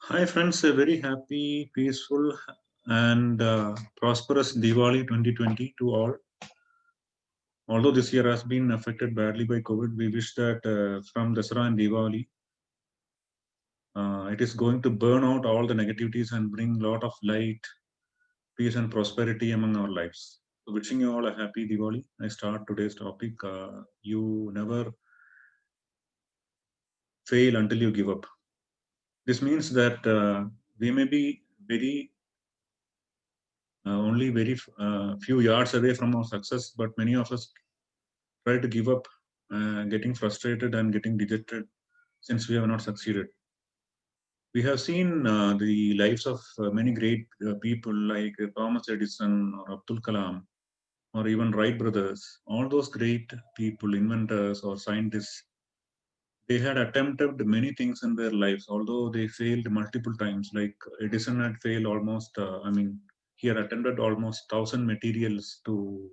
Hi friends, a very happy, peaceful and prosperous Diwali 2020 to all. Although this year has been affected badly by COVID, we wish that from Dasara and Diwali, it is going to burn out all the negativities and bring a lot of light, peace and prosperity among our lives. So wishing you all a happy Diwali. I start today's topic. You never fail until you give up. This means that we may be only very few yards away from our success, but many of us try to give up, getting frustrated and getting dejected since we have not succeeded. We have seen the lives of many great people like Thomas Edison or Abdul Kalam or even Wright brothers. All those great people, inventors or scientists, they had attempted many things in their lives, although they failed multiple times. Like Edison had failed almost, he had attempted almost 1,000 materials to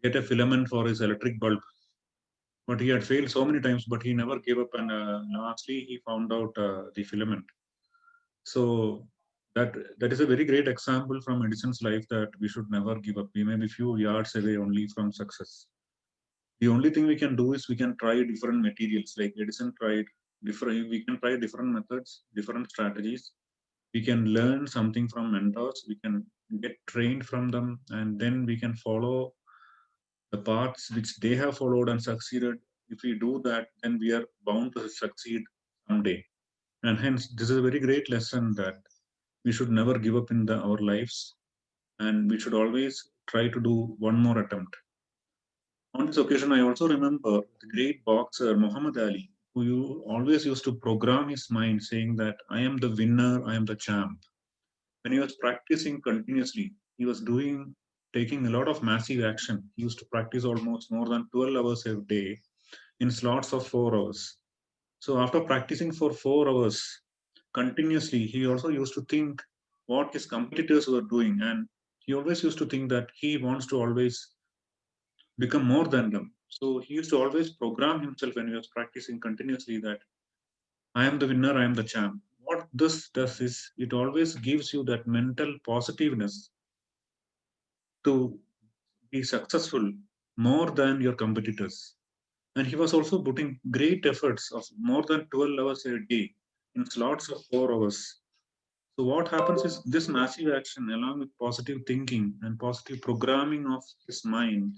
get a filament for his electric bulb, but he had failed so many times, but he never gave up, and lastly he found out the filament. So that is a very great example from Edison's life that we should never give up. We may be few yards away only from success. The only thing we can do is we can try different materials, like Edison tried different. We can try different methods, different strategies. We can learn something from mentors. We can get trained from them, and then we can follow the paths which they have followed and succeeded. If we do that, then we are bound to succeed someday. And hence, this is a very great lesson that we should never give up in our lives, and we should always try to do one more attempt. On this occasion, I also remember the great boxer Muhammad Ali, who always used to program his mind saying that I am the winner, I am the champ. When he was practicing continuously, he was taking a lot of massive action. He used to practice almost more than 12 hours a day in slots of 4 hours. So after practicing for 4 hours continuously, he also used to think what his competitors were doing, and he always used to think that he wants to always become more than them. So he used to always program himself when he was practicing continuously that I am the winner, I am the champ. What this does is it always gives you that mental positiveness to be successful more than your competitors. And he was also putting great efforts of more than 12 hours a day in slots of 4 hours. So what happens is this massive action, along with positive thinking and positive programming of his mind,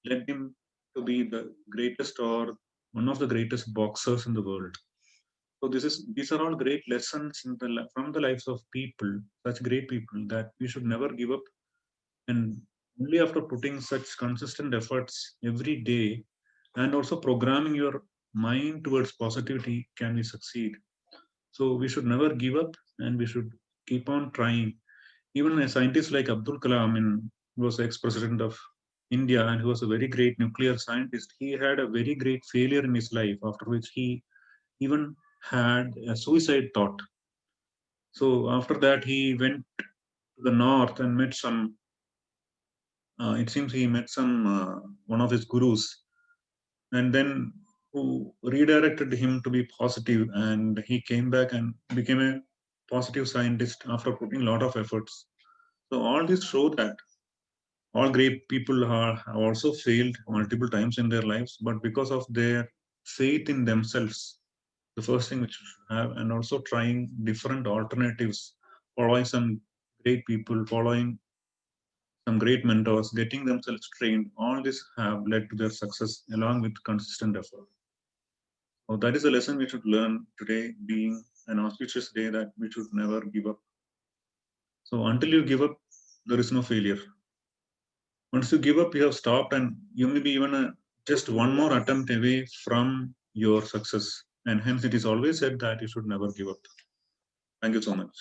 led him to be the greatest or one of the greatest boxers in the world. So these are all great lessons from the lives of people, such great people, that we should never give up. And only after putting such consistent efforts every day and also programming your mind towards positivity can we succeed. So we should never give up, and we should keep on trying. Even a scientist like Abdul Kalam, who was ex-president of India and who was a very great nuclear scientist, he had a very great failure in his life, after which he even had a suicide thought. So after that, he went to the north and met some. It seems he met some one of his gurus, and then who redirected him to be positive, and he came back and became a positive scientist after putting a lot of efforts. So all this show that all great people have also failed multiple times in their lives, but because of their faith in themselves, the first thing which you should have, and also trying different alternatives, following some great people, following some great mentors, getting themselves trained, all this have led to their success along with consistent effort. So that is a lesson we should learn today, being an auspicious day, that we should never give up. So until you give up, there is no failure. Once you give up, you have stopped, and you may be even just one more attempt away from your success. And hence, it is always said that you should never give up. Thank you so much.